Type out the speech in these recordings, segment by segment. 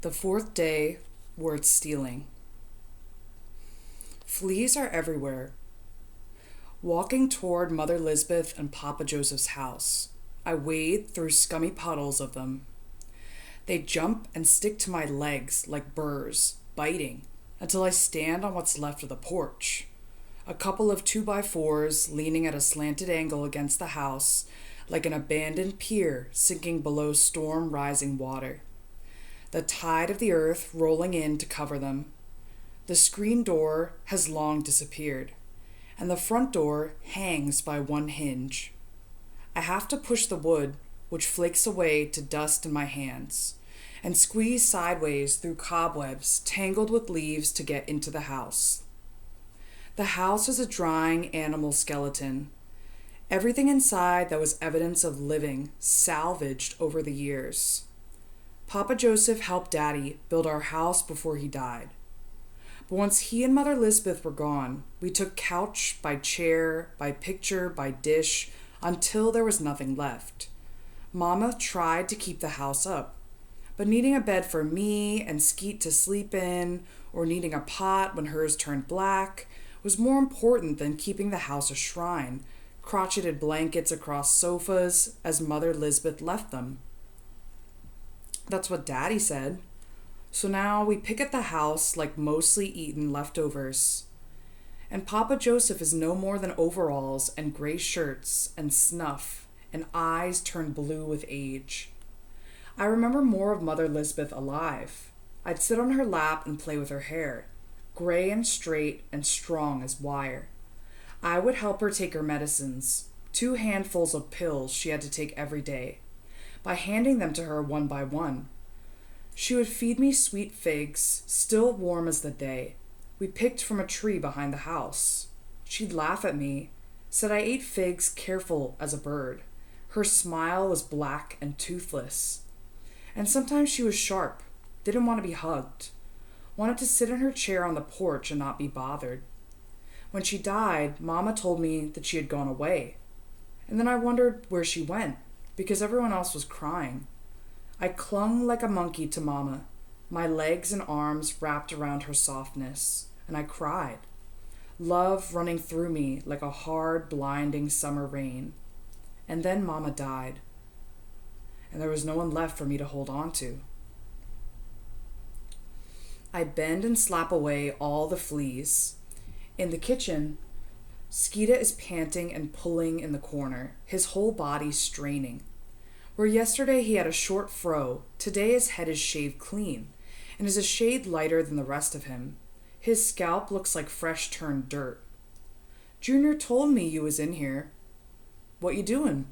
The fourth day, word stealing. Fleas are everywhere. Walking toward Mother Lisbeth and Papa Joseph's house, I wade through scummy puddles of them. They jump and stick to my legs like burrs, biting, until I stand on what's left of the porch. A couple of 2x4s leaning at a slanted angle against the house, like an abandoned pier sinking below storm-rising water. The tide of the earth rolling in to cover them. The screen door has long disappeared, and the front door hangs by one hinge. I have to push the wood, which flakes away to dust in my hands, and squeeze sideways through cobwebs tangled with leaves to get into the house. The house is a drying animal skeleton. Everything inside that was evidence of living, salvaged over the years. Papa Joseph helped Daddy build our house before he died. But once he and Mother Lisbeth were gone, we took couch by chair, by picture, by dish, until there was nothing left. Mama tried to keep the house up, but needing a bed for me and Skeet to sleep in, or needing a pot when hers turned black, was more important than keeping the house a shrine, crotcheted blankets across sofas as Mother Lisbeth left them. That's what Daddy said. So now we pick at the house like mostly eaten leftovers. And Papa Joseph is no more than overalls and gray shirts and snuff and eyes turned blue with age. I remember more of Mother Lisbeth alive. I'd sit on her lap and play with her hair, gray and straight and strong as wire. I would help her take her medicines, 2 handfuls of pills she had to take every day, by handing them to her one by one. She would feed me sweet figs, still warm as the day, we picked from a tree behind the house. She'd laugh at me, said I ate figs careful as a bird. Her smile was black and toothless. And sometimes she was sharp, didn't want to be hugged, wanted to sit in her chair on the porch and not be bothered. When she died, Mama told me that she had gone away. And then I wondered where she went, because everyone else was crying. I clung like a monkey to Mama, my legs and arms wrapped around her softness, and I cried, love running through me like a hard, blinding summer rain. And then Mama died, and there was no one left for me to hold on to. I bend and slap away all the fleas. In the kitchen, Skeetah is panting and pulling in the corner, his whole body straining. Where yesterday he had a short fro, today his head is shaved clean, and is a shade lighter than the rest of him. His scalp looks like fresh turned dirt. Junior told me you was in here. What you doing?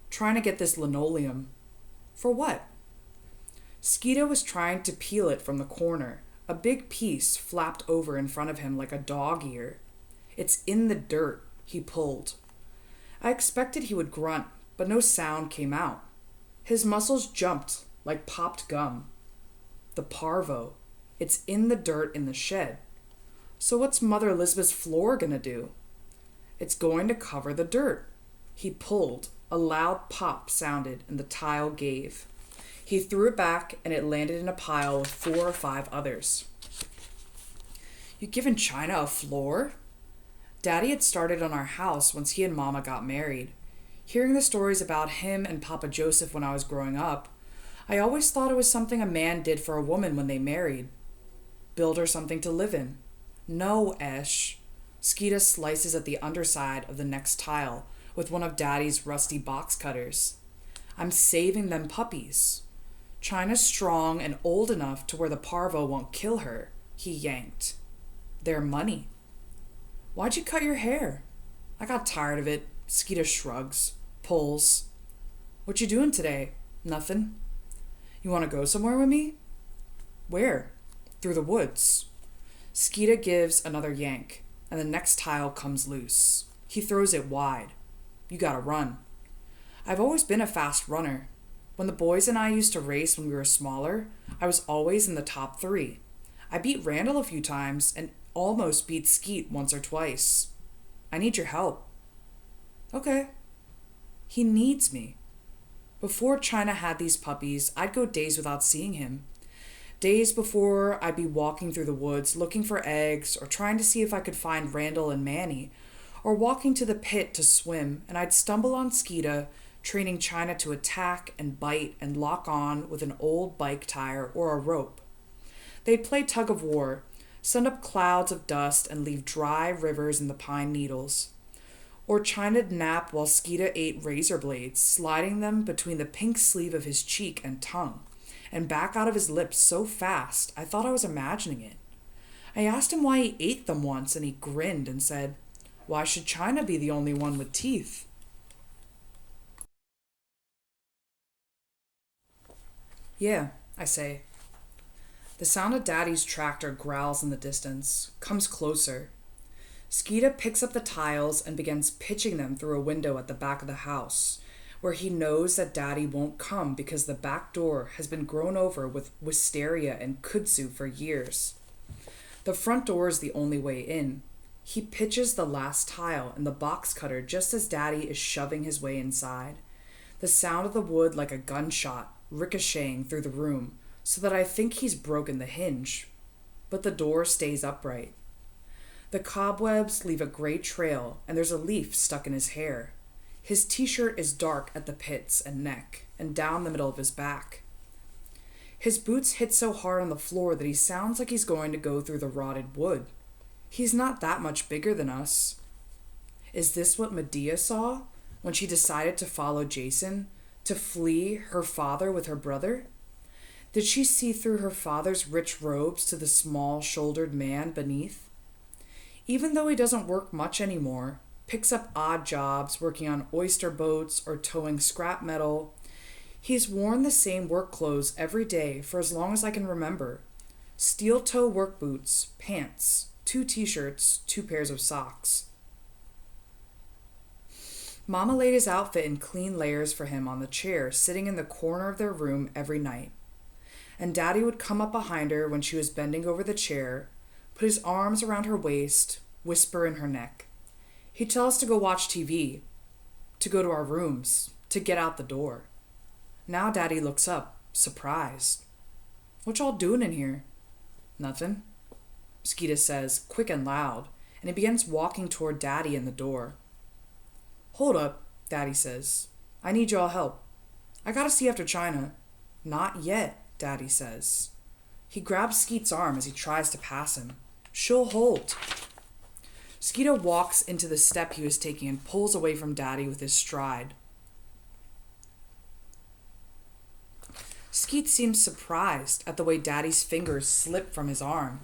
Trying to get this linoleum. For what? Skeetah was trying to peel it from the corner. A big piece flapped over in front of him like a dog ear. It's in the dirt, he pulled. I expected he would grunt, but no sound came out. His muscles jumped like popped gum. The parvo. It's in the dirt in the shed. So what's Mother Elizabeth's floor gonna do? It's going to cover the dirt. He pulled. A loud pop sounded and the tile gave. He threw it back and it landed in a pile with 4 or 5 others. You giving China a floor? Daddy had started on our house once he and Mama got married. Hearing the stories about him and Papa Joseph when I was growing up, I always thought it was something a man did for a woman when they married. Build her something to live in. No, Esch. Skeetah slices at the underside of the next tile with one of Daddy's rusty box cutters. I'm saving them puppies. China's strong and old enough to where the parvo won't kill her, he yanked. Their money. Why'd you cut your hair? I got tired of it. Skeetah shrugs, pulls. What you doing today? Nothing. You want to go somewhere with me? Where? Through the woods. Skeetah gives another yank, and the next tile comes loose. He throws it wide. You gotta run. I've always been a fast runner. When the boys and I used to race when we were smaller, I was always in the top 3. I beat Randall a few times and almost beat Skeet once or twice. I need your help. Okay. He needs me. Before China had these puppies, I'd go days without seeing him. Days before, I'd be walking through the woods looking for eggs or trying to see if I could find Randall and Manny, or walking to the pit to swim, and I'd stumble on Skeetah, training China to attack and bite and lock on with an old bike tire or a rope. They'd play tug of war, send up clouds of dust, and leave dry rivers in the pine needles. Or China'd nap while Skeetah ate razor blades, sliding them between the pink sleeve of his cheek and tongue, and back out of his lips so fast I thought I was imagining it. I asked him why he ate them once, and he grinned and said, "Why should China be the only one with teeth?" "Yeah," I say. The sound of Daddy's tractor growls in the distance, comes closer. Skeetah picks up the tiles and begins pitching them through a window at the back of the house, where he knows that Daddy won't come because the back door has been grown over with wisteria and kudzu for years. The front door is the only way in. He pitches the last tile in the box cutter just as Daddy is shoving his way inside. The sound of the wood like a gunshot ricocheting through the room, so that I think he's broken the hinge. But the door stays upright. The cobwebs leave a gray trail, and there's a leaf stuck in his hair. His t-shirt is dark at the pits and neck, and down the middle of his back. His boots hit so hard on the floor that he sounds like he's going to go through the rotted wood. He's not that much bigger than us. Is this what Medea saw when she decided to follow Jason, to flee her father with her brother? Did she see through her father's rich robes to the small-shouldered man beneath? Even though he doesn't work much anymore, picks up odd jobs working on oyster boats or towing scrap metal, he's worn the same work clothes every day for as long as I can remember. Steel-toe work boots, pants, 2 t-shirts, 2 pairs of socks. Mama laid his outfit in clean layers for him on the chair sitting in the corner of their room every night. And Daddy would come up behind her when she was bending over the chair, put his arms around her waist, whisper in her neck. He'd tell us to go watch TV, to go to our rooms, to get out the door. Now Daddy looks up, surprised. "What y'all doing in here?" "Nothing," Skeetah says, quick and loud, and he begins walking toward Daddy and the door. "Hold up," Daddy says. "I need y'all help. I gotta see after China." "Not yet," Daddy says. He grabs Skeet's arm as he tries to pass him. "She'll hold." Skeetah walks into the step he was taking and pulls away from Daddy with his stride. Skeet seems surprised at the way Daddy's fingers slip from his arm.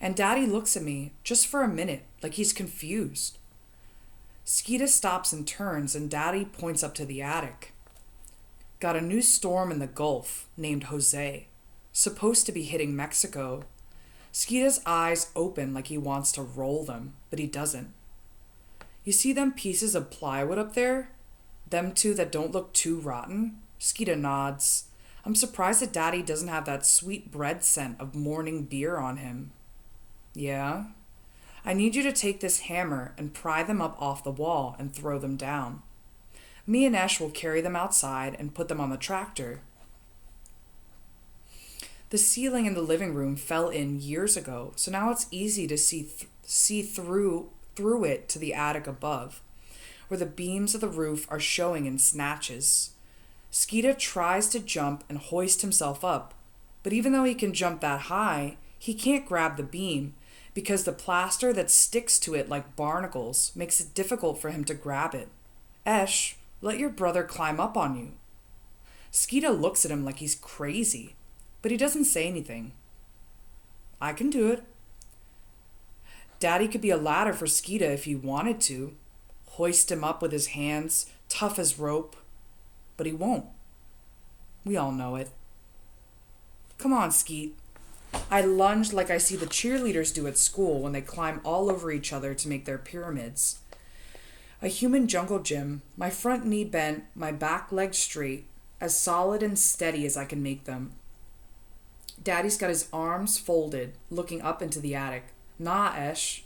And Daddy looks at me, just for a minute, like he's confused. Skeetah stops and turns, and Daddy points up to the attic. "Got a new storm in the Gulf, named Jose. Supposed to be hitting Mexico." Skeetah's eyes open like he wants to roll them, but he doesn't. "You see them pieces of plywood up there? Them 2 that don't look too rotten?" Skeetah nods. I'm surprised that Daddy doesn't have that sweet bread scent of morning beer on him. "Yeah? I need you to take this hammer and pry them up off the wall and throw them down. Me and Esch will carry them outside and put them on the tractor." The ceiling in the living room fell in years ago, so now it's easy to see through it to the attic above, where the beams of the roof are showing in snatches. Skeetah tries to jump and hoist himself up, but even though he can jump that high, he can't grab the beam because the plaster that sticks to it like barnacles makes it difficult for him to grab it. "Esch, let your brother climb up on you." Skeetah looks at him like he's crazy, but he doesn't say anything. "I can do it." Daddy could be a ladder for Skeetah if he wanted to, hoist him up with his hands, tough as rope, but he won't. We all know it. "Come on, Skeet." I lunge like I see the cheerleaders do at school when they climb all over each other to make their pyramids. A human jungle gym, my front knee bent, my back leg straight, as solid and steady as I can make them. Daddy's got his arms folded, looking up into the attic. "Nah, Esch.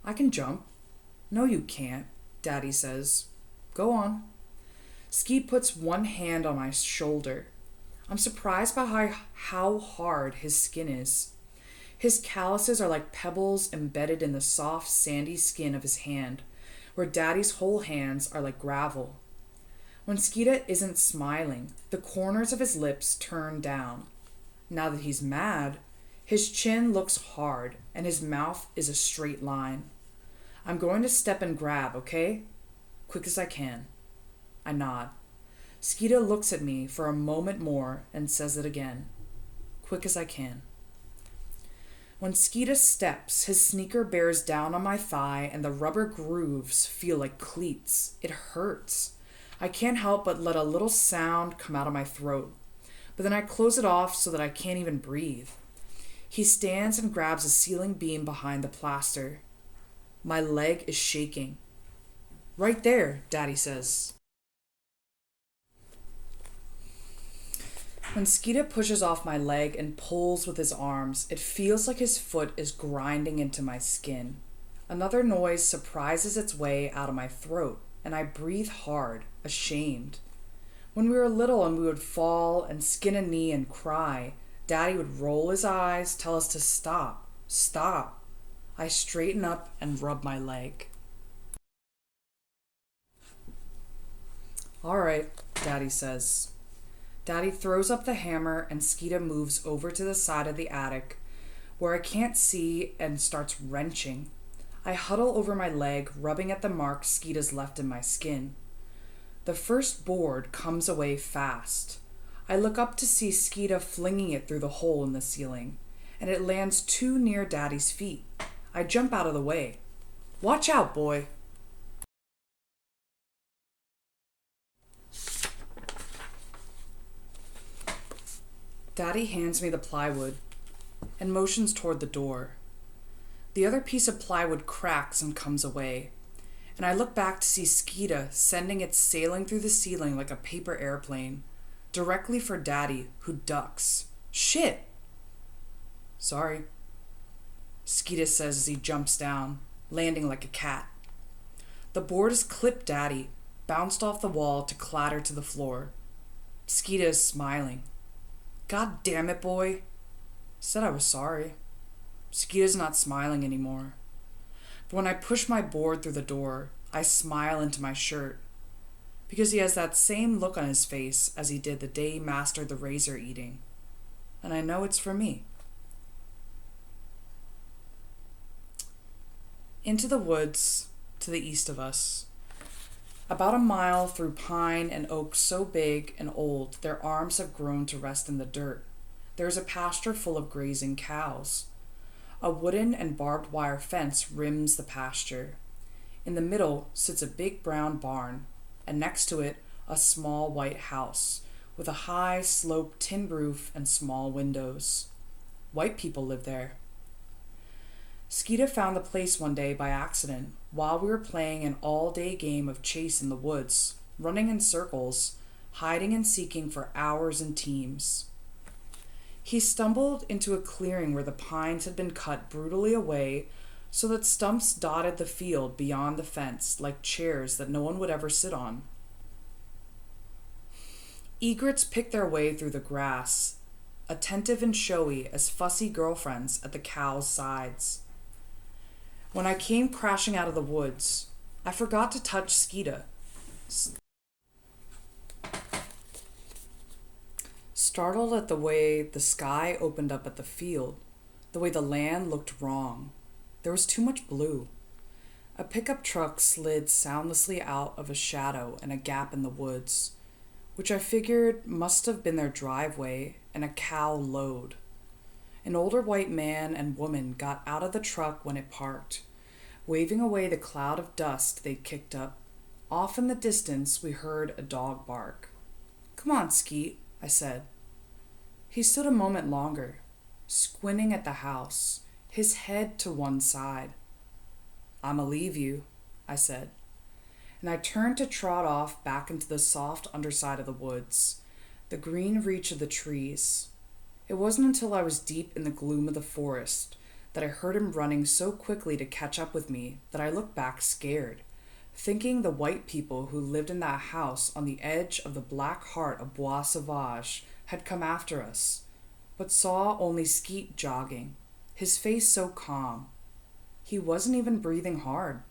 I can jump." "No, you can't," Daddy says. "Go on." Skeet puts one hand on my shoulder. I'm surprised by how hard his skin is. His calluses are like pebbles embedded in the soft, sandy skin of his hand, where Daddy's whole hands are like gravel. When Skeetah isn't smiling, the corners of his lips turn down. Now that he's mad, his chin looks hard and his mouth is a straight line. I'm going to step and grab, okay? Quick as I can. I nod. Skeetah looks at me for a moment more and says it again. Quick as I can. When Skeetah steps, his sneaker bears down on my thigh and the rubber grooves feel like cleats. It hurts. I can't help but let a little sound come out of my throat, but then I close it off so that I can't even breathe. He stands and grabs a ceiling beam behind the plaster. My leg is shaking. Right there, Daddy says. When Skeetah pushes off my leg and pulls with his arms, it feels like his foot is grinding into my skin. Another noise surprises its way out of my throat, and I breathe hard, ashamed. When we were little and we would fall and skin a knee and cry, Daddy would roll his eyes, tell us to stop, stop. I straighten up and rub my leg. All right, Daddy says. Daddy throws up the hammer and Skeetah moves over to the side of the attic where I can't see and starts wrenching. I huddle over my leg, rubbing at the marks Skeetah's left in my skin. The first board comes away fast. I look up to see Skeetah flinging it through the hole in the ceiling, and it lands too near Daddy's feet. I jump out of the way. Watch out, boy. Daddy hands me the plywood and motions toward the door. The other piece of plywood cracks and comes away, and I look back to see Skeetah sending it sailing through the ceiling like a paper airplane, directly for Daddy, who ducks. Shit! Sorry, Skeetah says as he jumps down, landing like a cat. The board has clipped Daddy, bounced off the wall to clatter to the floor. Skeetah is smiling. God damn it, boy. Said I was sorry. Skeetah's not smiling anymore. But when I push my board through the door, I smile into my shirt, because he has that same look on his face as he did the day he mastered the razor eating. And I know it's for me. Into the woods to the east of us. About a mile through pine and oak so big and old their arms have grown to rest in the dirt, there is a pasture full of grazing cows. A wooden and barbed wire fence rims the pasture. In the middle sits a big brown barn, and next to it a small white house with a high sloped tin roof and small windows. White people live there. Skeetah found the place one day by accident while we were playing an all-day game of chase in the woods, running in circles, hiding and seeking for hours in teams. He stumbled into a clearing where the pines had been cut brutally away so that stumps dotted the field beyond the fence like chairs that no one would ever sit on. Egrets picked their way through the grass, attentive and showy as fussy girlfriends at the cows' sides. When I came crashing out of the woods, I forgot to touch Skeetah. Startled at the way the sky opened up at the field, the way the land looked wrong. There was too much blue. A pickup truck slid soundlessly out of a shadow and a gap in the woods, which I figured must have been their driveway and a cow load. An older white man and woman got out of the truck when it parked, waving away the cloud of dust they'd kicked up. Off in the distance, we heard a dog bark. "Come on, Skeet," I said. He stood a moment longer, squinting at the house, his head to one side. "I'ma leave you," I said, and I turned to trot off back into the soft underside of the woods, the green reach of the trees. It wasn't until I was deep in the gloom of the forest that I heard him running so quickly to catch up with me that I looked back scared, thinking the white people who lived in that house on the edge of the black heart of Bois Sauvage had come after us, but saw only Skeet jogging, his face so calm. He wasn't even breathing hard.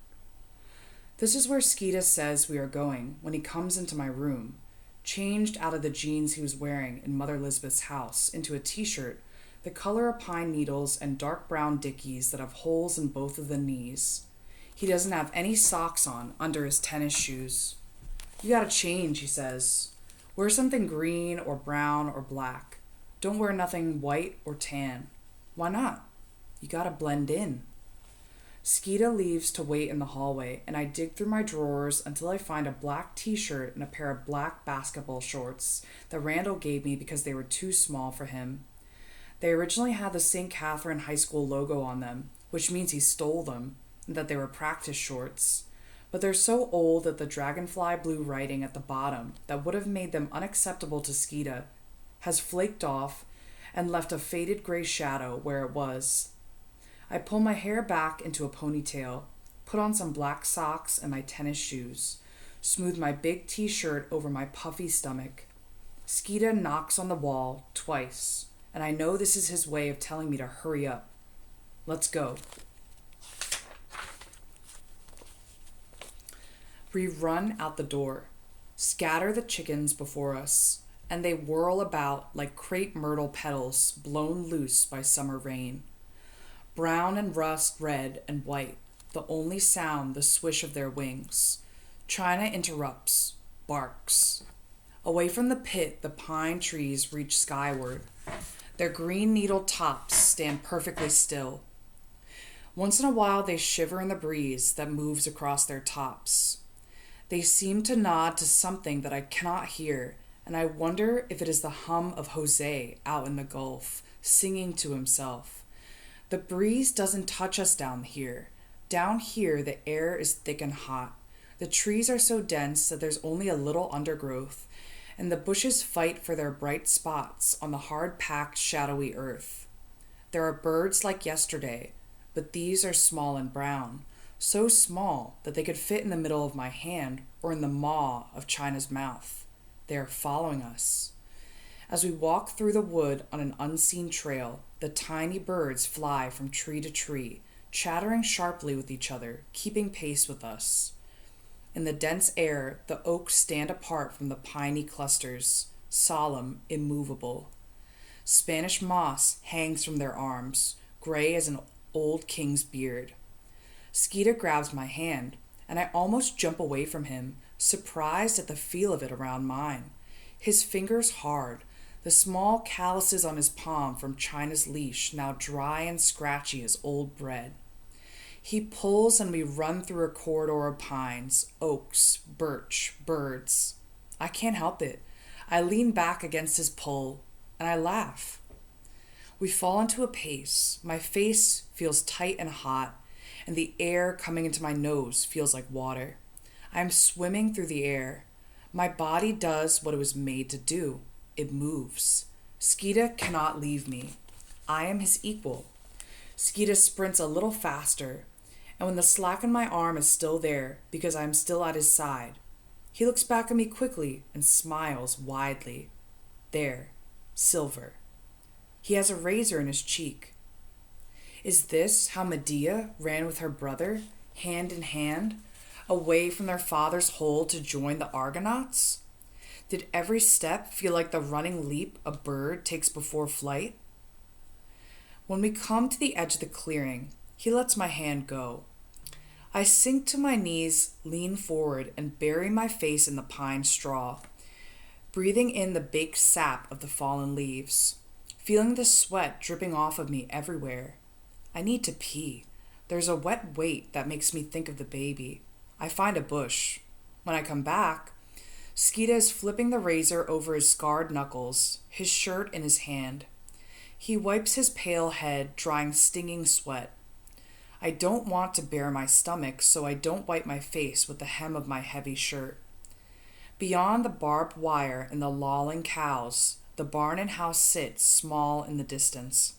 This is where Skeetah says we are going when he comes into my room, changed out of the jeans he was wearing in Mother Lisbeth's house into a t-shirt the color of pine needles and dark brown dickies that have holes in both of the knees. He doesn't have any socks on under his tennis shoes. You gotta change, he says. Wear something green or brown or black. Don't wear nothing white or tan. Why not? You gotta blend in. Skeetah leaves to wait in the hallway, and I dig through my drawers until I find a black t-shirt and a pair of black basketball shorts that Randall gave me because they were too small for him. They originally had the St. Catherine High School logo on them, which means he stole them, and that they were practice shorts. But they're so old that the dragonfly blue writing at the bottom that would have made them unacceptable to Skeetah has flaked off and left a faded gray shadow where it was. I pull my hair back into a ponytail, put on some black socks and my tennis shoes, smooth my big t-shirt over my puffy stomach. Skeetah knocks on the wall twice, and I know this is his way of telling me to hurry up. Let's go. We run out the door, scatter the chickens before us, and they whirl about like crepe myrtle petals blown loose by summer rain. Brown and rust red and white, the only sound the swish of their wings. China interrupts, barks. Away from the pit, the pine trees reach skyward. Their green needled tops stand perfectly still. Once in a while they shiver in the breeze that moves across their tops. They seem to nod to something that I cannot hear, and I wonder if it is the hum of Jose out in the Gulf, singing to himself. The breeze doesn't touch us down here. Down here, the air is thick and hot. The trees are so dense that there's only a little undergrowth, and the bushes fight for their bright spots on the hard-packed, shadowy earth. There are birds like yesterday, but these are small and brown, so small that they could fit in the middle of my hand or in the maw of China's mouth. They are following us. As we walk through the wood on an unseen trail, the tiny birds fly from tree to tree, chattering sharply with each other, keeping pace with us. In the dense air, the oaks stand apart from the piney clusters, solemn, immovable. Spanish moss hangs from their arms, gray as an old king's beard. Skeetah grabs my hand, and I almost jump away from him, surprised at the feel of it around mine. His fingers hard, the small calluses on his palm from China's leash now dry and scratchy as old bread. He pulls and we run through a corridor of pines, oaks, birch, birds. I can't help it. I lean back against his pull, and I laugh. We fall into a pace. My face feels tight and hot, and the air coming into my nose feels like water. I am swimming through the air. My body does what it was made to do. It moves. Skeetah cannot leave me. I am his equal. Skeetah sprints a little faster, and when the slack in my arm is still there because I am still at his side, he looks back at me quickly and smiles widely. There, silver. He has a razor in his cheek. Is this how Medea ran with her brother, hand in hand, away from their father's hold to join the Argonauts? Did every step feel like the running leap a bird takes before flight? When we come to the edge of the clearing, he lets my hand go. I sink to my knees, lean forward, and bury my face in the pine straw, breathing in the baked sap of the fallen leaves, feeling the sweat dripping off of me everywhere. I need to pee. There's a wet weight that makes me think of the baby. I find a bush. When I come back, Skeetah is flipping the razor over his scarred knuckles, his shirt in his hand. He wipes his pale head, drying stinging sweat. I don't want to bare my stomach, so I don't wipe my face with the hem of my heavy shirt. Beyond the barbed wire and the lolling cows, the barn and house sit small in the distance.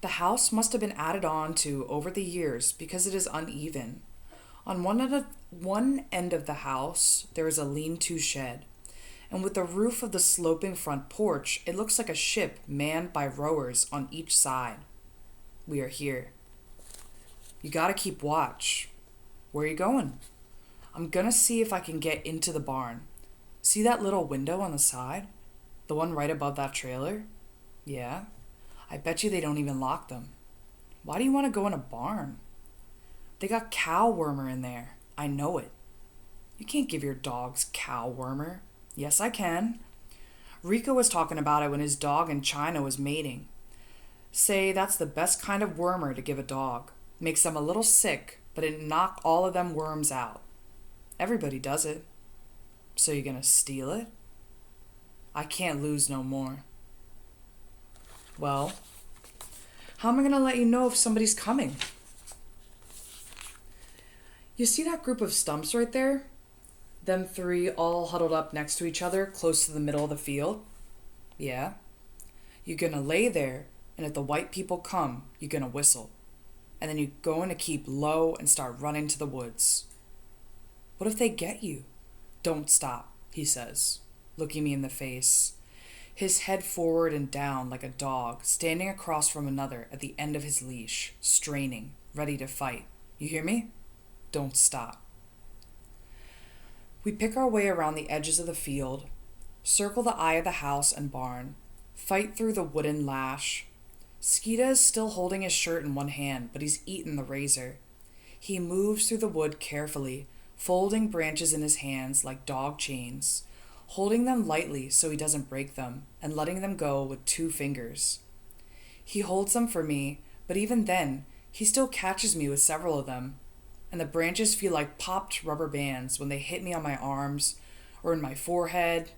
The house must have been added on to over the years because it is uneven. On one end of the house, there is a lean-to shed, and with the roof of the sloping front porch, it looks like a ship manned by rowers on each side. We are here. You gotta keep watch. Where are you going? I'm gonna see if I can get into the barn. See that little window on the side? The one right above that trailer? Yeah. I bet you they don't even lock them. Why do you want to go in a barn? They got cow wormer in there. I know it. You can't give your dogs cow wormer. Yes, I can. Rico was talking about it when his dog in China was mating. Say that's the best kind of wormer to give a dog. Makes them a little sick, but it knock all of them worms out. Everybody does it. So you gonna steal it? I can't lose no more. Well, how am I gonna let you know if somebody's coming? You see that group of stumps right there? Them three all huddled up next to each other, close to the middle of the field? Yeah. You're gonna lay there, and if the white people come, you're gonna whistle. And then you're going to keep low and start running to the woods. What if they get you? Don't stop, he says, looking me in the face, his head forward and down like a dog standing across from another at the end of his leash, straining, ready to fight. You hear me? Don't stop. We pick our way around the edges of the field, circle the eye of the house and barn, fight through the wooden lash. Skeetah is still holding his shirt in one hand, but he's eaten the razor. He moves through the wood carefully, folding branches in his hands like dog chains, holding them lightly so he doesn't break them, and letting them go with 2 fingers. He holds them for me, but even then, he still catches me with several of them, and the branches feel like popped rubber bands when they hit me on my arms or in my forehead.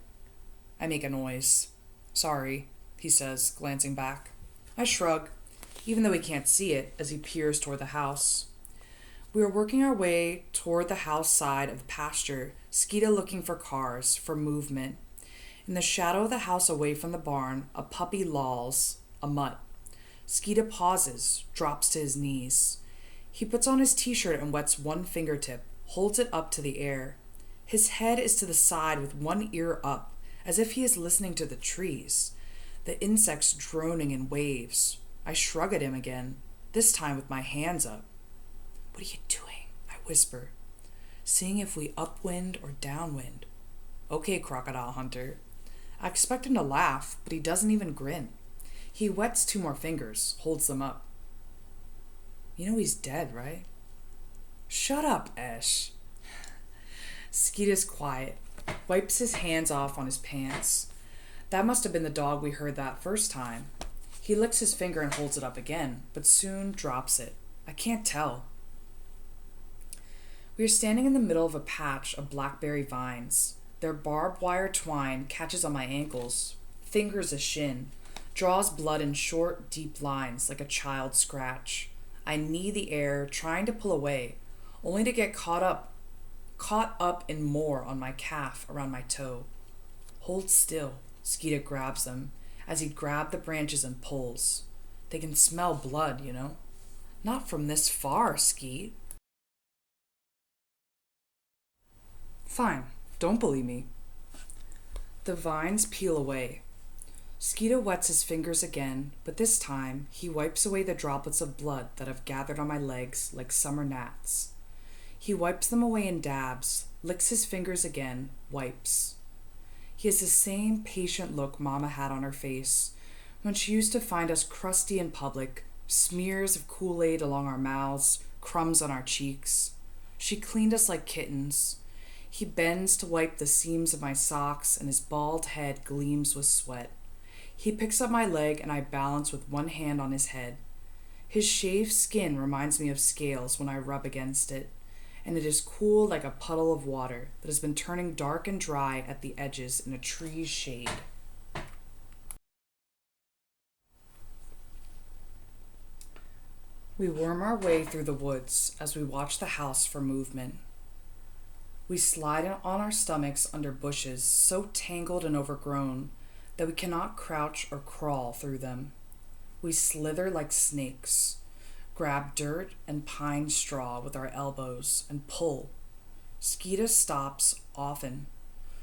I make a noise. Sorry, he says, glancing back. I shrug, even though he can't see it, as he peers toward the house. We are working our way toward the house side of the pasture, Skeetah looking for cars, for movement. In the shadow of the house away from the barn, a puppy lolls, a mutt. Skeetah pauses, drops to his knees. He puts on his t-shirt and wets one fingertip, holds it up to the air. His head is to the side with one ear up, as if he is listening to the trees, the insects droning in waves. I shrug at him again, this time with my hands up. What are you doing? I whisper, seeing if we upwind or downwind. Okay, crocodile hunter. I expect him to laugh, but he doesn't even grin. He wets 2 more fingers, holds them up. You know he's dead, right? Shut up, Esch. Skeetah's quiet, wipes his hands off on his pants. That must have been the dog we heard that first time. He licks his finger and holds it up again, but soon drops it. I can't tell. We are standing in the middle of a patch of blackberry vines. Their barbed wire twine catches on my ankles, fingers a shin, draws blood in short, deep lines like a child's scratch. I knee the air, trying to pull away, only to get caught up in more on my calf around my toe. Hold still, Skeetah grabs them, as he grabs the branches and pulls. They can smell blood, you know. Not from this far, Skeet. Fine, don't believe me. The vines peel away. Skeetah wets his fingers again, but this time he wipes away the droplets of blood that have gathered on my legs like summer gnats. He wipes them away in dabs, licks his fingers again, wipes. He has the same patient look Mama had on her face when she used to find us crusty in public, smears of Kool-Aid along our mouths, crumbs on our cheeks. She cleaned us like kittens. He bends to wipe the seams of my socks, and his bald head gleams with sweat. He picks up my leg, and I balance with one hand on his head. His shaved skin reminds me of scales when I rub against it, and it is cool like a puddle of water that has been turning dark and dry at the edges in a tree's shade. We worm our way through the woods as we watch the house for movement. We slide on our stomachs under bushes so tangled and overgrown that we cannot crouch or crawl through them. We slither like snakes. grab dirt and pine straw with our elbows, and pull. Skeetah stops often,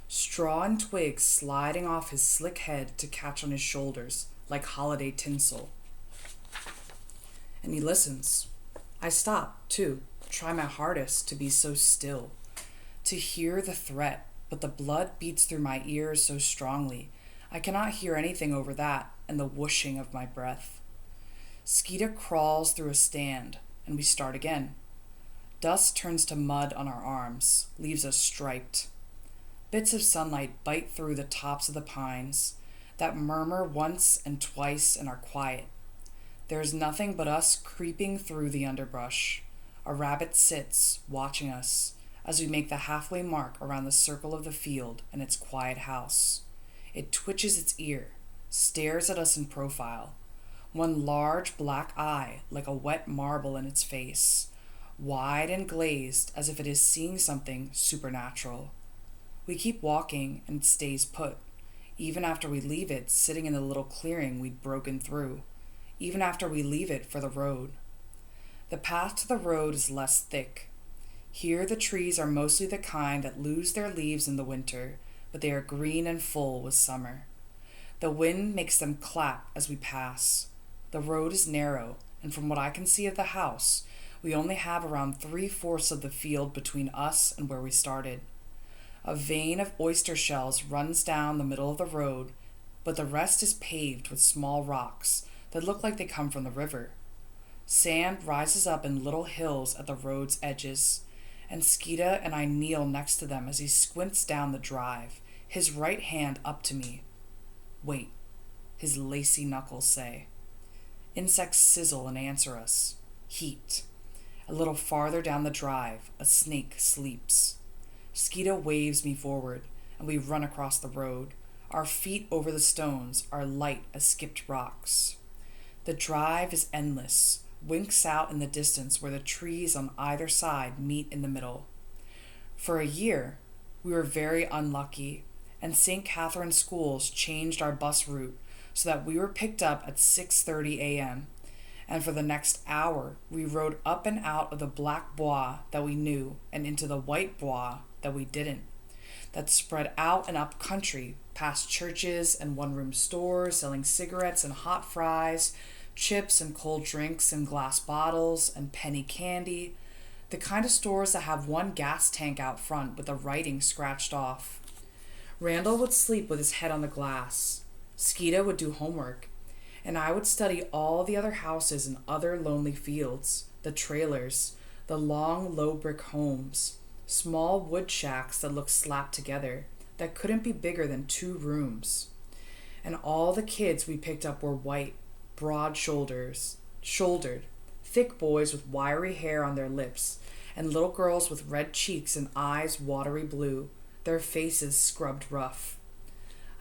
straw and twigs sliding off his slick head to catch on his shoulders like holiday tinsel. And he listens. I stop, too, try my hardest to be so still, to hear the threat, but the blood beats through my ears so strongly, I cannot hear anything over that and the whooshing of my breath. Skeetah crawls through a stand, and we start again. Dust turns to mud on our arms, leaves us striped. Bits of sunlight bite through the tops of the pines, that murmur once and twice and are quiet. There is nothing but us creeping through the underbrush. A rabbit sits, watching us, as we make the halfway mark around the circle of the field and its quiet house. It twitches its ear, stares at us in profile, one large black eye like a wet marble in its face, wide and glazed as if it is seeing something supernatural. We keep walking and it stays put, even after we leave it sitting in the little clearing we'd broken through, even after we leave it for the road. The path to the road is less thick. Here the trees are mostly the kind that lose their leaves in the winter, but they are green and full with summer. The wind makes them clap as we pass. The road is narrow, and from what I can see of the house, we only have around 3/4 of the field between us and where we started. A vein of oyster shells runs down the middle of the road, but the rest is paved with small rocks that look like they come from the river. Sand rises up in little hills at the road's edges, and Skeetah and I kneel next to them as he squints down the drive, his right hand up to me. Wait, his lacy knuckles say. Insects sizzle and answer us. Heat. A little farther down the drive, a snake sleeps. Skeetah waves me forward, and we run across the road, our feet over the stones are light as skipped rocks. The drive is endless, winks out in the distance where the trees on either side meet in the middle. For a year, we were very unlucky, and St. Catherine's schools changed our bus route so that we were picked up at 6:30 a.m., and for the next hour, we rode up and out of the black bois that we knew and into the white bois that we didn't, that spread out and up country past churches and one-room stores selling cigarettes and hot fries, chips and cold drinks and glass bottles and penny candy, the kind of stores that have one gas tank out front with the writing scratched off. Randall would sleep with his head on the glass. Skeetah would do homework, and I would study all the other houses and other lonely fields, the trailers, the long low brick homes, small wood shacks that looked slapped together, that couldn't be bigger than 2 rooms. And all the kids we picked up were white, broad-shouldered, thick boys with wiry hair on their lips, and little girls with red cheeks and eyes watery blue, their faces scrubbed rough.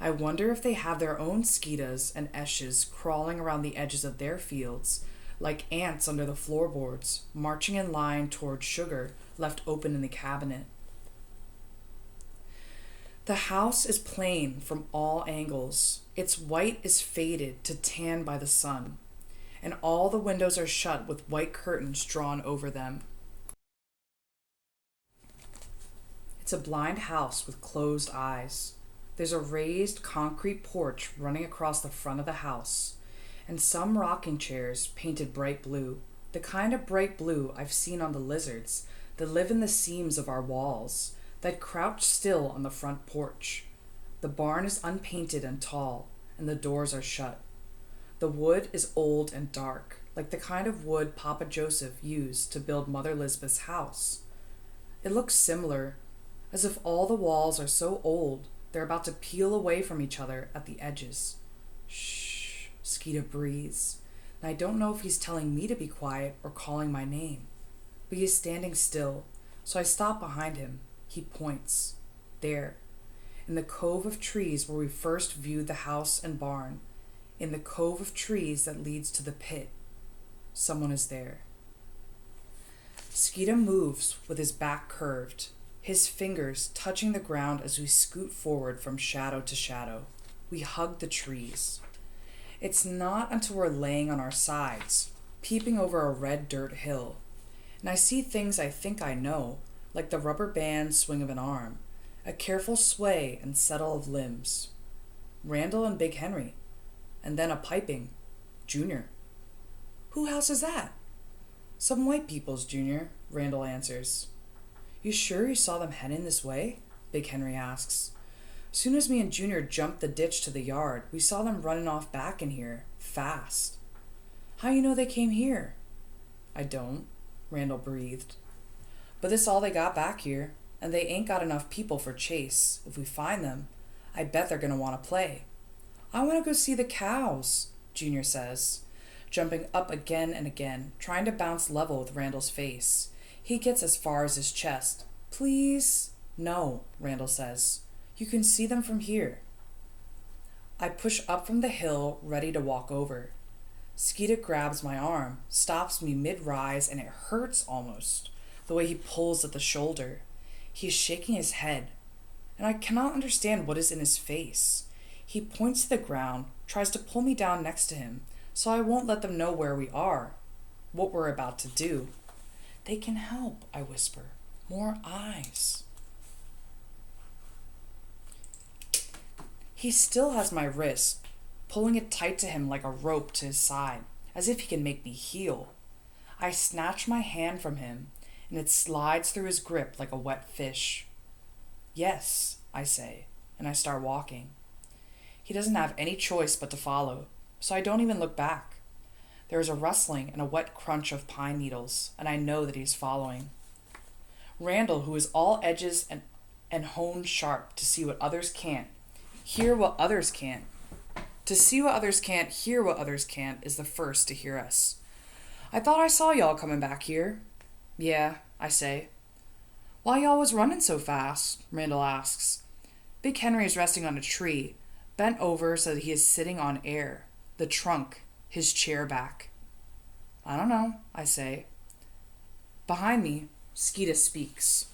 I wonder if they have their own Skeetahs and Esches crawling around the edges of their fields, like ants under the floorboards, marching in line toward sugar left open in the cabinet. The house is plain from all angles. Its white is faded to tan by the sun, and all the windows are shut with white curtains drawn over them. It's a blind house with closed eyes. There's a raised concrete porch running across the front of the house, and some rocking chairs painted bright blue, the kind of bright blue I've seen on the lizards that live in the seams of our walls, that crouch still on the front porch. The barn is unpainted and tall, and the doors are shut. The wood is old and dark, like the kind of wood Papa Joseph used to build Mother Lisbeth's house. It looks similar, as if all the walls are so old they're about to peel away from each other at the edges. Shh, Skeetah breathes, and I don't know if he's telling me to be quiet or calling my name. But he is standing still, so I stop behind him. He points. There, in the cove of trees where we first viewed the house and barn, in the cove of trees that leads to the pit, someone is there. Skeetah moves with his back curved, his fingers touching the ground as we scoot forward from shadow to shadow. We hug the trees. It's not until we're laying on our sides, peeping over a red dirt hill, and I see things I think I know, like the rubber band swing of an arm, a careful sway and settle of limbs. Randall and Big Henry, and then a piping, Junior. Who house is that? Some white people's, Junior, Randall answers. You sure you saw them heading this way? Big Henry asks. Soon as me and Junior jumped the ditch to the yard, we saw them running off back in here, fast. How you know they came here? I don't, Randall breathed. But this all they got back here, and they ain't got enough people for chase. If we find them, I bet they're gonna want to play. I want to go see the cows, Junior says, jumping up again and again, trying to bounce level with Randall's face. He gets as far as his chest. Please? No, Randall says. You can see them from here. I push up from the hill, ready to walk over. Skeetah grabs my arm, stops me mid-rise, and it hurts almost, the way he pulls at the shoulder. He is shaking his head, and I cannot understand what is in his face. He points to the ground, tries to pull me down next to him, so I won't let them know where we are, what we're about to do. They can help, I whisper. More eyes. He still has my wrist, pulling it tight to him like a rope to his side, as if he can make me heal. I snatch my hand from him, and it slides through his grip like a wet fish. Yes, I say, and I start walking. He doesn't have any choice but to follow, so I don't even look back. There is a rustling and a wet crunch of pine needles, and I know that he's following. Randall, who is all edges and honed sharp to see what others can't, hear what others can't. To see what others can't, hear what others can't, is the first to hear us. I thought I saw y'all coming back here. Yeah, I say. Why y'all was running so fast? Randall asks. Big Henry is resting on a tree, bent over so that he is sitting on air, the trunk, his chair back. I don't know, I say. Behind me, Skeetah speaks.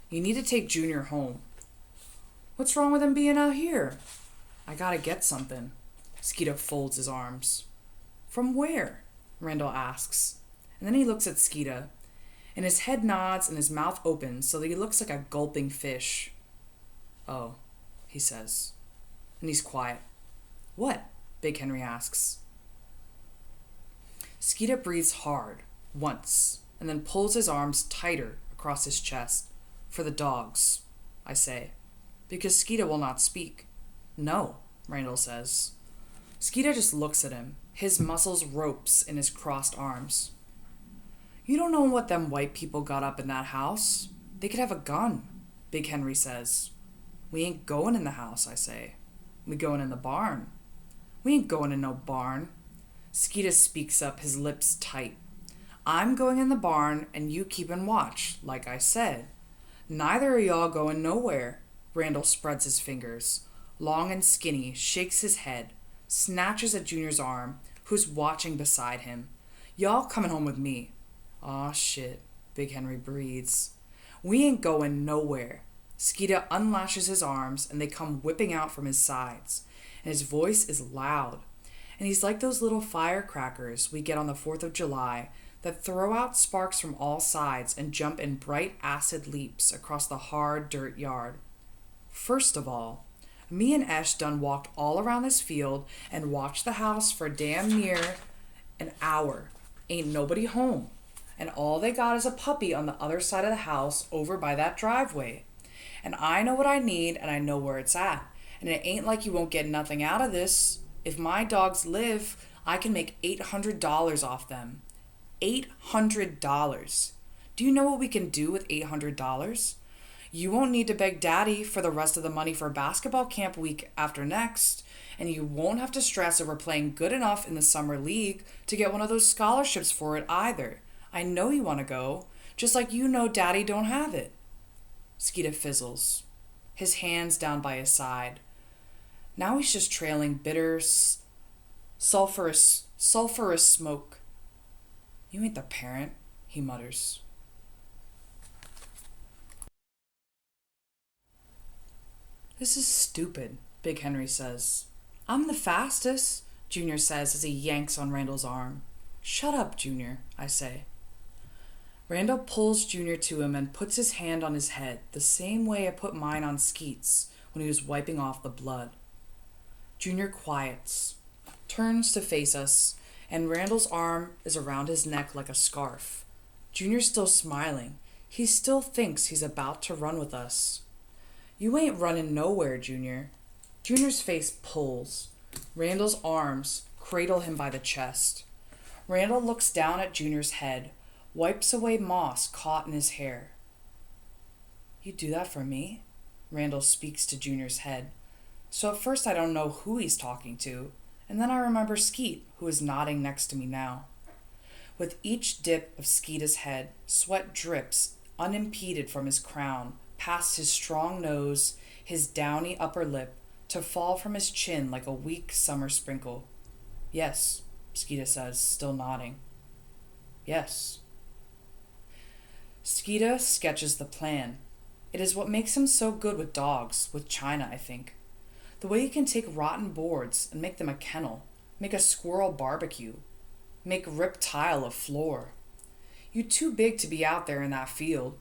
You need to take Junior home. What's wrong with him being out here? I gotta get something. Skeetah folds his arms. From where? Randall asks. And then he looks at Skeetah, and his head nods and his mouth opens so that he looks like a gulping fish. Oh, he says. And he's quiet. What? Big Henry asks. Skeetah breathes hard, once, and then pulls his arms tighter across his chest. For the dogs, I say, because Skeetah will not speak. No, Randall says. Skeetah just looks at him, his muscles ropes in his crossed arms. You don't know what them white people got up in that house. They could have a gun, Big Henry says. We ain't going in the house, I say. We going in the barn. We ain't going in no barn. Skeetah speaks up, his lips tight. I'm going in the barn, and you keepin' watch, like I said. Neither of y'all going nowhere. Randall spreads his fingers, long and skinny, shakes his head, snatches at Junior's arm, who's watching beside him. Y'all coming home with me. Aw, shit, Big Henry breathes. We ain't going nowhere. Skeetah unlashes his arms, and they come whipping out from his sides, and his voice is loud. And he's like those little firecrackers we get on the 4th of July that throw out sparks from all sides and jump in bright acid leaps across the hard dirt yard. First of all, me and Esch done walked all around this field and watched the house for damn near an hour. Ain't nobody home. And all they got is a puppy on the other side of the house over by that driveway. And I know what I need and I know where it's at. And it ain't like you won't get nothing out of this. If my dogs live, I can make $800 off them. $800. Do you know what we can do with $800? You won't need to beg Daddy for the rest of the money for basketball camp week after next, and you won't have to stress over playing good enough in the summer league to get one of those scholarships for it either. I know you want to go, just like you know Daddy don't have it. Skeetah fizzles, his hands down by his side. Now he's just trailing bitter, sulfurous smoke. You ain't the parent, he mutters. This is stupid, Big Henry says. I'm the fastest, Junior says as he yanks on Randall's arm. Shut up, Junior, I say. Randall pulls Junior to him and puts his hand on his head, the same way I put mine on Skeet's when he was wiping off the blood. Junior quiets, turns to face us, and Randall's arm is around his neck like a scarf. Junior's still smiling. He still thinks he's about to run with us. You ain't running nowhere, Junior. Junior's face pulls. Randall's arms cradle him by the chest. Randall looks down at Junior's head, wipes away moss caught in his hair. You do that for me? Randall speaks to Junior's head. So at first I don't know who he's talking to, and then I remember Skeet, who is nodding next to me now. With each dip of Skeetah's head, sweat drips unimpeded from his crown, past his strong nose, his downy upper lip, to fall from his chin like a weak summer sprinkle. Yes, Skeetah says, still nodding. Yes. Skeetah sketches the plan. It is what makes him so good with dogs, with China, I think. The way he can take rotten boards and make them a kennel, make a squirrel barbecue, make ripped tile a floor. You too big to be out there in that field.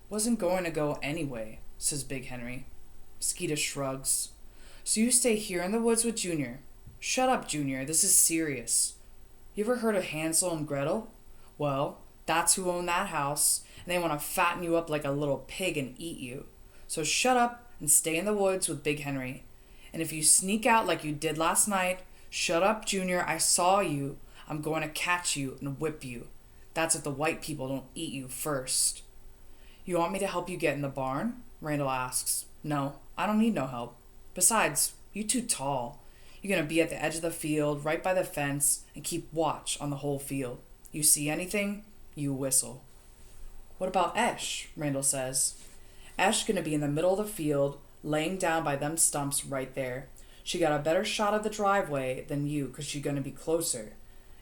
Wasn't going to go anyway, says Big Henry. Skeetah shrugs. So you stay here in the woods with Junior. Shut up, Junior, this is serious. You ever heard of Hansel and Gretel? Well, that's who own that house, and they want to fatten you up like a little pig and eat you. So shut up and stay in the woods with Big Henry. And if you sneak out like you did last night, shut up, Junior, I saw you. I'm going to catch you and whip you. That's if the white people don't eat you first. You want me to help you get in the barn? Randall asks. No, I don't need no help. Besides, you too tall. You're going to be at the edge of the field, right by the fence, and keep watch on the whole field. You see anything, you whistle. What about Esch? Randall says. Esch going to be in the middle of the field, laying down by them stumps right there. She got a better shot of the driveway than you, 'cause she going to be closer.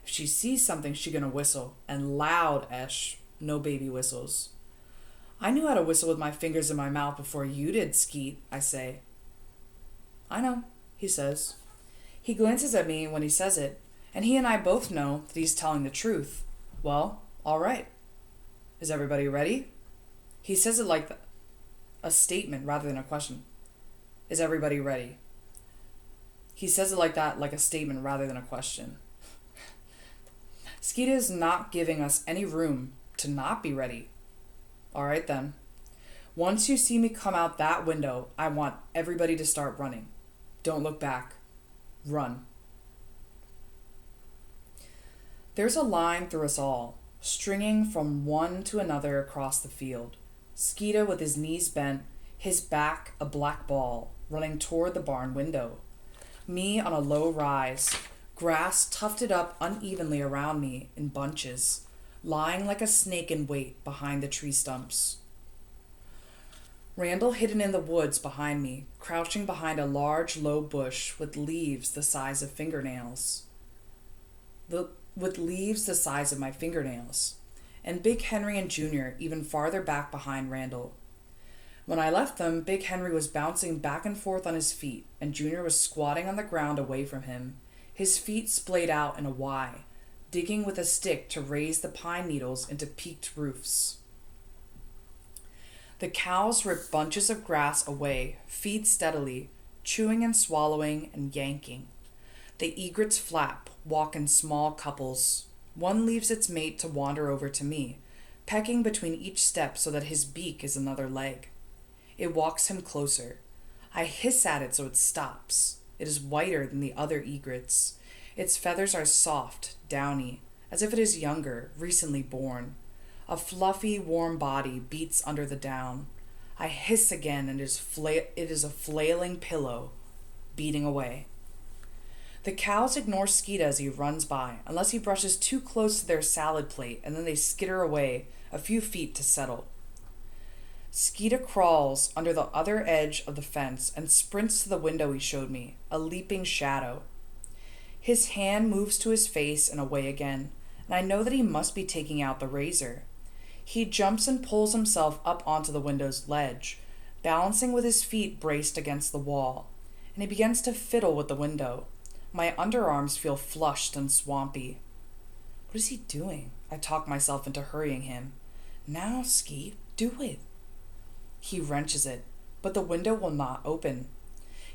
If she sees something, she going to whistle. And loud, Esch. No baby whistles. I knew how to whistle with my fingers in my mouth before you did, Skeet, I say. I know, he says. He glances at me when he says it, and he and I both know that he's telling the truth. Well, all right. Is everybody ready? He says it like a statement rather than a question. Is everybody ready? He says it like that, like a statement rather than a question. Skeetah is not giving us any room to not be ready. All right then. Once you see me come out that window, I want everybody to start running. Don't look back. Run. There's a line through us all, stringing from one to another across the field. Skeetah with his knees bent, his back a black ball, running toward the barn window. Me on a low rise, grass tufted up unevenly around me in bunches, lying like a snake in wait behind the tree stumps. Randall hidden in the woods behind me, crouching behind a large, low bush with leaves the size of fingernails. With leaves the size of my fingernails, and Big Henry and Junior even farther back behind Randall. When I left them, Big Henry was bouncing back and forth on his feet, and Junior was squatting on the ground away from him, his feet splayed out in a Y, digging with a stick to raise the pine needles into peaked roofs. The cows rip bunches of grass away, feed steadily, chewing and swallowing and yanking. The egrets flap, walk in small couples. One leaves its mate to wander over to me, pecking between each step so that his beak is another leg. It walks him closer. I hiss at it so it stops. It is whiter than the other egrets. Its feathers are soft, downy, as if it is younger, recently born. A fluffy, warm body beats under the down. I hiss again, and it is a flailing pillow, beating away. The cows ignore Skeetah as he runs by, unless he brushes too close to their salad plate, and then they skitter away a few feet to settle. Skeetah crawls under the other edge of the fence and sprints to the window he showed me, a leaping shadow. His hand moves to his face and away again, and I know that he must be taking out the razor. He jumps and pulls himself up onto the window's ledge, balancing with his feet braced against the wall, and he begins to fiddle with the window. My underarms feel flushed and swampy. What is he doing? I talk myself into hurrying him. Now, Skeet, do it. He wrenches it, but the window will not open.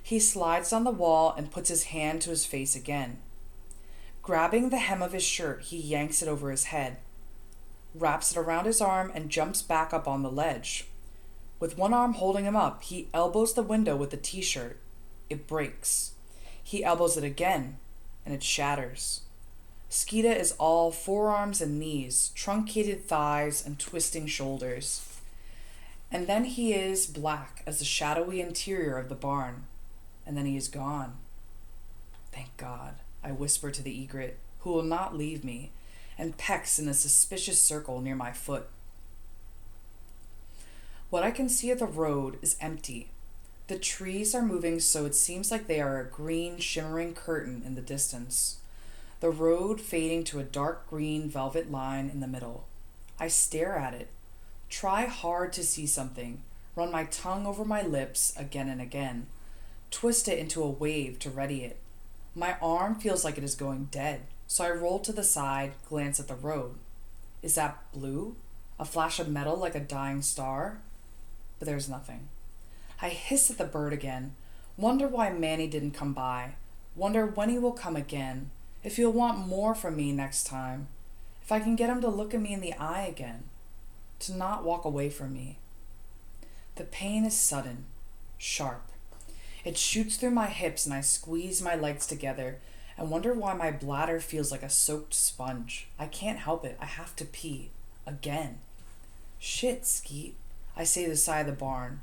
He slides down the wall and puts his hand to his face again. Grabbing the hem of his shirt, he yanks it over his head, wraps it around his arm, and jumps back up on the ledge. With one arm holding him up, he elbows the window with the t-shirt. It breaks. He elbows it again, and it shatters. Skeetah is all forearms and knees, truncated thighs, and twisting shoulders. And then he is black as the shadowy interior of the barn. And then he is gone. Thank God, I whisper to the egret, who will not leave me, and pecks in a suspicious circle near my foot. What I can see of the road is empty. The trees are moving so it seems like they are a green, shimmering curtain in the distance. The road fading to a dark green velvet line in the middle. I stare at it, try hard to see something, run my tongue over my lips again and again, twist it into a wave to ready it. My arm feels like it is going dead, so I roll to the side, glance at the road. Is that blue? A flash of metal like a dying star? But there's nothing. I hiss at the bird again, wonder why Manny didn't come by, wonder when he will come again, if he'll want more from me next time, if I can get him to look at me in the eye again, to not walk away from me. The pain is sudden, sharp. It shoots through my hips and I squeeze my legs together and wonder why my bladder feels like a soaked sponge. I can't help it. I have to pee. Again. Shit, Skeet. I say to the side of the barn.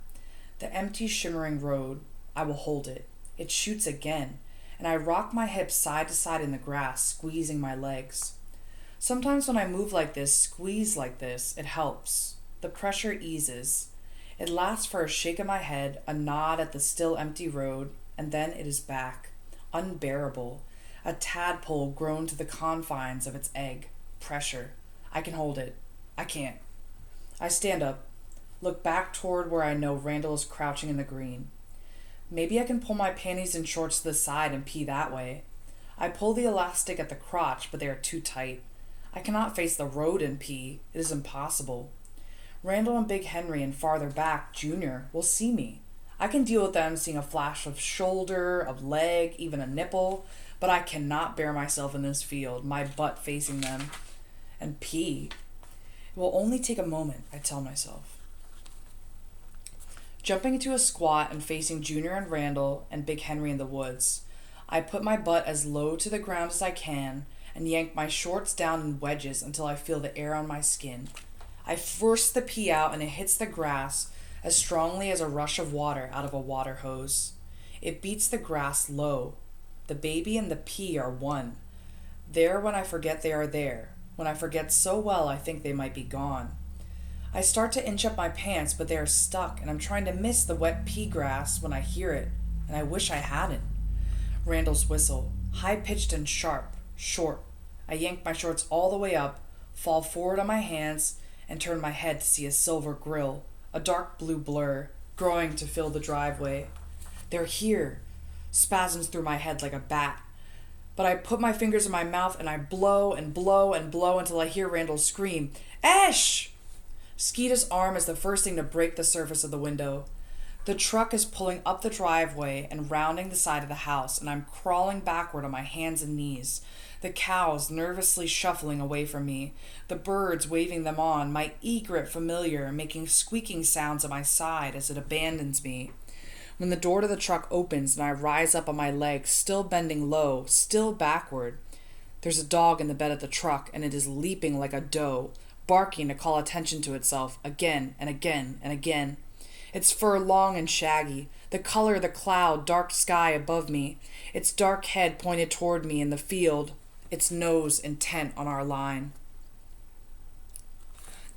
The empty, shimmering road. I will hold it. It shoots again, and I rock my hips side to side in the grass, squeezing my legs. Sometimes when I move like this, squeeze like this, it helps. The pressure eases. It lasts for a shake of my head, a nod at the still empty road, and then it is back. Unbearable. A tadpole grown to the confines of its egg. Pressure. I can hold it. I can't. I stand up, look back toward where I know Randall is crouching in the green. Maybe I can pull my panties and shorts to the side and pee that way. I pull the elastic at the crotch, but they are too tight. I cannot face the road and pee. It is impossible. Randall and Big Henry and farther back, Junior, will see me. I can deal with them seeing a flash of shoulder, of leg, even a nipple, but I cannot bear myself in this field, my butt facing them. And pee. It will only take a moment, I tell myself. Jumping into a squat and facing Junior and Randall and Big Henry in the woods, I put my butt as low to the ground as I can and yank my shorts down in wedges until I feel the air on my skin. I force the pee out and it hits the grass as strongly as a rush of water out of a water hose. It beats the grass low. The baby and the pee are one. There when I forget they are there. When I forget so well I think they might be gone. I start to inch up my pants, but they are stuck, and I'm trying to miss the wet pea grass when I hear it, and I wish I hadn't. Randall's whistle, high-pitched and sharp, short. I yank my shorts all the way up, fall forward on my hands, and turn my head to see a silver grill, a dark blue blur, growing to fill the driveway. They're here. Spasms through my head like a bat. But I put my fingers in my mouth, and I blow and blow and blow until I hear Randall scream, "Esch!" Skeetah's arm is the first thing to break the surface of the window. The truck is pulling up the driveway and rounding the side of the house, and I'm crawling backward on my hands and knees, the cows nervously shuffling away from me, the birds waving them on, my egret familiar making squeaking sounds at my side as it abandons me. When the door to the truck opens and I rise up on my legs, still bending low, still backward, there's a dog in the bed of the truck, and it is leaping like a doe, barking to call attention to itself again and again and again. Its fur long and shaggy, the color of the cloud, dark sky above me, its dark head pointed toward me in the field, its nose intent on our line.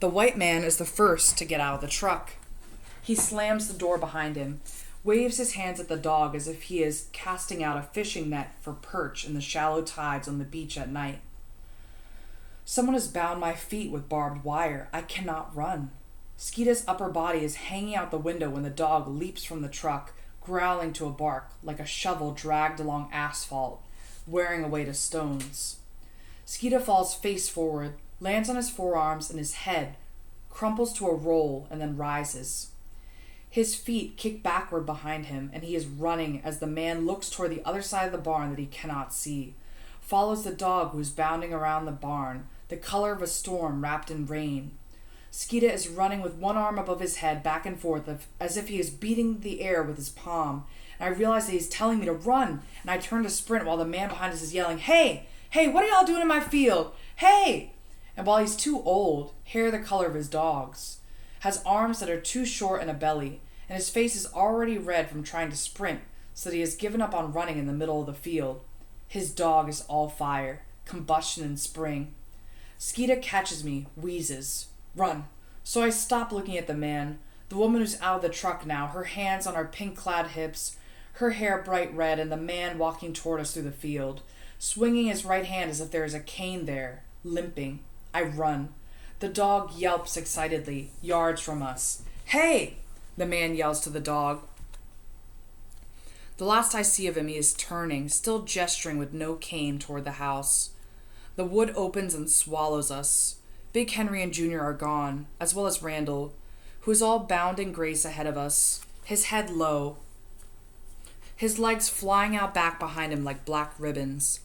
The white man is the first to get out of the truck. He slams the door behind him, waves his hands at the dog as if he is casting out a fishing net for perch in the shallow tides on the beach at night. Someone has bound my feet with barbed wire. I cannot run. Skeetah's upper body is hanging out the window when the dog leaps from the truck, growling to a bark like a shovel dragged along asphalt, wearing away to stones. Skeetah falls face forward, lands on his forearms, and his head crumples to a roll and then rises. His feet kick backward behind him, and he is running as the man looks toward the other side of the barn that he cannot see, follows the dog who is bounding around the barn, the color of a storm wrapped in rain. Skeetah is running with one arm above his head, back and forth, as if he is beating the air with his palm. And I realize that he's telling me to run, and I turn to sprint while the man behind us is yelling, "Hey! Hey, what are y'all doing in my field? Hey!" And while he's too old, hair the color of his dog's, has arms that are too short and a belly, and his face is already red from trying to sprint, so that he has given up on running in the middle of the field. His dog is all fire, combustion and spring. Skeetah catches me, wheezes. Run. So I stop looking at the man, the woman who's out of the truck now, her hands on our pink-clad hips, her hair bright red, and the man walking toward us through the field, swinging his right hand as if there is a cane there, limping. I run. The dog yelps excitedly, yards from us. "Hey!" the man yells to the dog. The last I see of him, he is turning, still gesturing with no cane toward the house. The wood opens and swallows us. Big Henry and Junior are gone, as well as Randall, who is all bound in grace ahead of us, his head low, his legs flying out back behind him like black ribbons.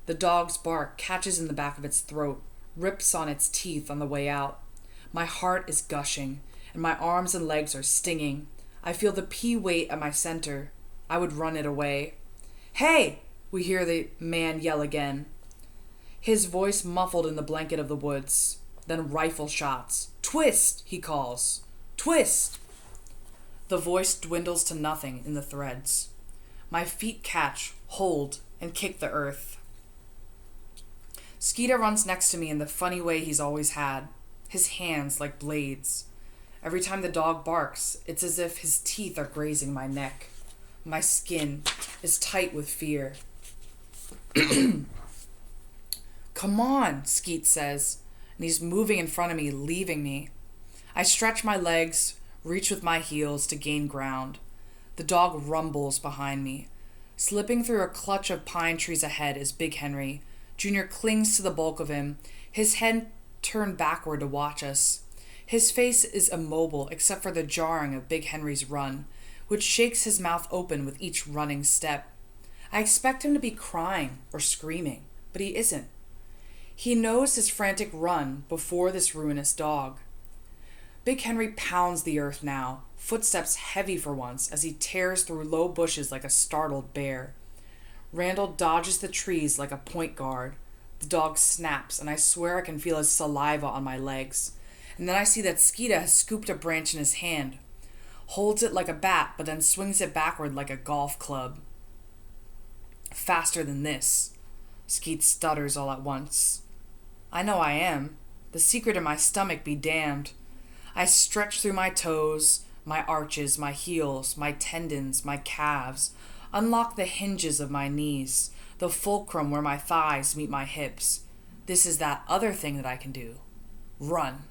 The dog's bark catches in the back of its throat, rips on its teeth on the way out. My heart is gushing, and my arms and legs are stinging. I feel the pea weight at my center. I would run it away. "Hey!" we hear the man yell again, his voice muffled in the blanket of the woods. Then rifle shots. "Twist!" he calls. "Twist!" The voice dwindles to nothing in the threads. My feet catch, hold, and kick the earth. Skeetah runs next to me in the funny way he's always had, his hands like blades. Every time the dog barks, it's as if his teeth are grazing my neck. My skin is tight with fear. "Come on," Skeet says, and he's moving in front of me, leaving me. I stretch my legs, reach with my heels to gain ground. The dog rumbles behind me. Slipping through a clutch of pine trees ahead is Big Henry. Junior clings to the bulk of him, his head turned backward to watch us. His face is immobile except for the jarring of Big Henry's run, which shakes his mouth open with each running step. I expect him to be crying or screaming, but he isn't. He knows his frantic run before this ruinous dog. Big Henry pounds the earth now, footsteps heavy for once as he tears through low bushes like a startled bear. Randall dodges the trees like a point guard. The dog snaps, and I swear I can feel his saliva on my legs. And then I see that Skeetah has scooped a branch in his hand, holds it like a bat, but then swings it backward like a golf club. "Faster than this." Skeet stutters all at once. I know I am. The secret in my stomach be damned. I stretch through my toes, my arches, my heels, my tendons, my calves, unlock the hinges of my knees, the fulcrum where my thighs meet my hips. This is that other thing that I can do. Run.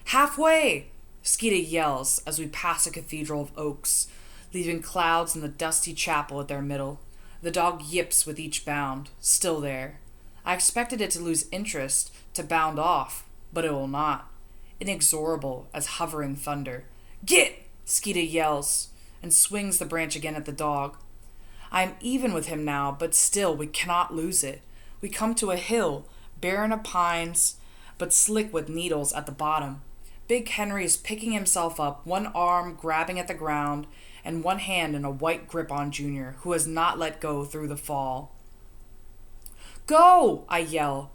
"Halfway!" Skeetah yells as we pass a cathedral of oaks, leaving clouds in the dusty chapel at their middle. The dog yips with each bound, still there. I expected it to lose interest, to bound off, but it will not. Inexorable as hovering thunder. "Get!" Skeetah yells, and swings the branch again at the dog. I am even with him now, but still we cannot lose it. We come to a hill, barren of pines, but slick with needles at the bottom. Big Henry is picking himself up, one arm grabbing at the ground, and one hand in a white grip on Junior, who has not let go through the fall. "Go!" I yell.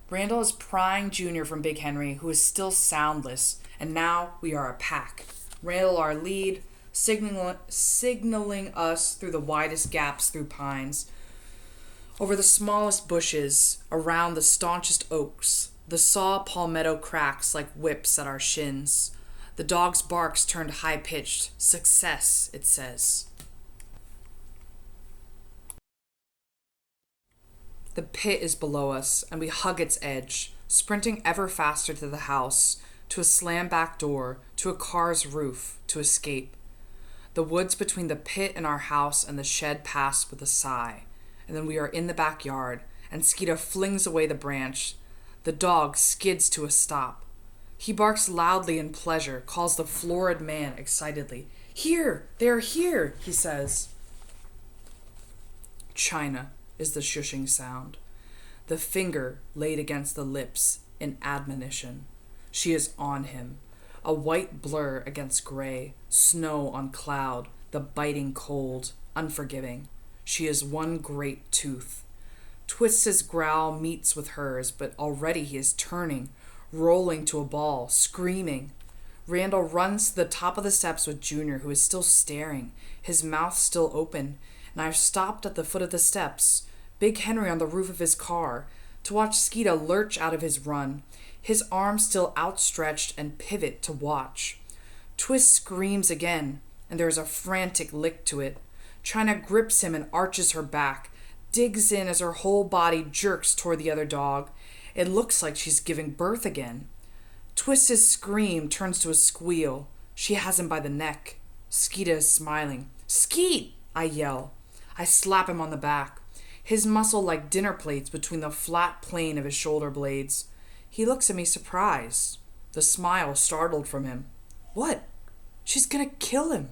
Randall is prying Junior from Big Henry, who is still soundless, and now we are a pack. Randall our lead, signaling us through the widest gaps through pines, over the smallest bushes, around the staunchest oaks. The saw palmetto cracks like whips at our shins. The dog's barks turned high-pitched. "Success," it says. The pit is below us, and we hug its edge, sprinting ever faster to the house, to a slam-back door, to a car's roof, to escape. The woods between the pit and our house and the shed pass with a sigh, and then we are in the backyard, and Skeetah flings away the branch. The dog skids to a stop. He barks loudly in pleasure, calls the florid man excitedly. Here! They are here! He says. China is the shushing sound. The finger laid against the lips in admonition. She is on him. A white blur against gray, snow on cloud, the biting cold, unforgiving. She is one great tooth. Twist's growl meets with hers, but already he is turning, rolling to a ball, screaming. Randall runs to the top of the steps with Junior, who is still staring, his mouth still open, and I've stopped at the foot of the steps, Big Henry on the roof of his car, to watch Skeetah lurch out of his run, his arms still outstretched and pivot to watch. Twist screams again, and there is a frantic lick to it. China grips him and arches her back, digs in as her whole body jerks toward the other dog. It looks like she's giving birth again. Twist's scream turns to a squeal. She has him by the neck. Skeetah is smiling. Skeet! I yell. I slap him on the back. His muscle like dinner plates between the flat plane of his shoulder blades. He looks at me surprised. The smile startled from him. What? She's gonna kill him.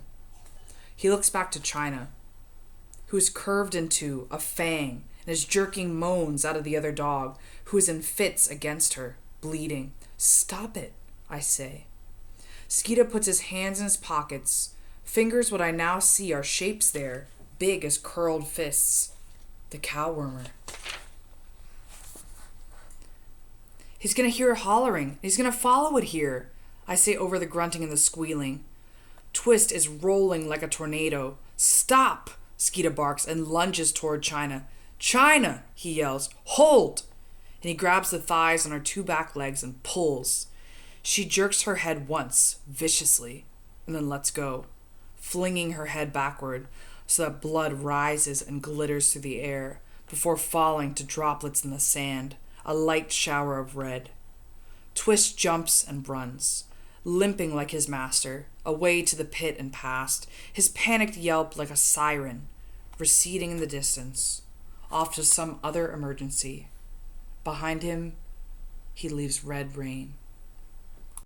He looks back to China, who is curved in two, a fang, and is jerking moans out of the other dog, who is in fits against her, bleeding. Stop it, I say. Skeetah puts his hands in his pockets. Fingers what I now see are shapes there, big as curled fists. The cowwormer. He's gonna hear her hollering. He's gonna follow it here, I say over the grunting and the squealing. Twist is rolling like a tornado. Stop! Skeetah barks and lunges toward China. China! He yells. Hold! And he grabs the thighs on her two back legs and pulls. She jerks her head once, viciously, and then lets go, flinging her head backward so that blood rises and glitters through the air before falling to droplets in the sand, a light shower of red. Twist jumps and runs, limping like his master, away to the pit and past, his panicked yelp like a siren, receding in the distance, off to some other emergency. Behind him, he leaves red rain.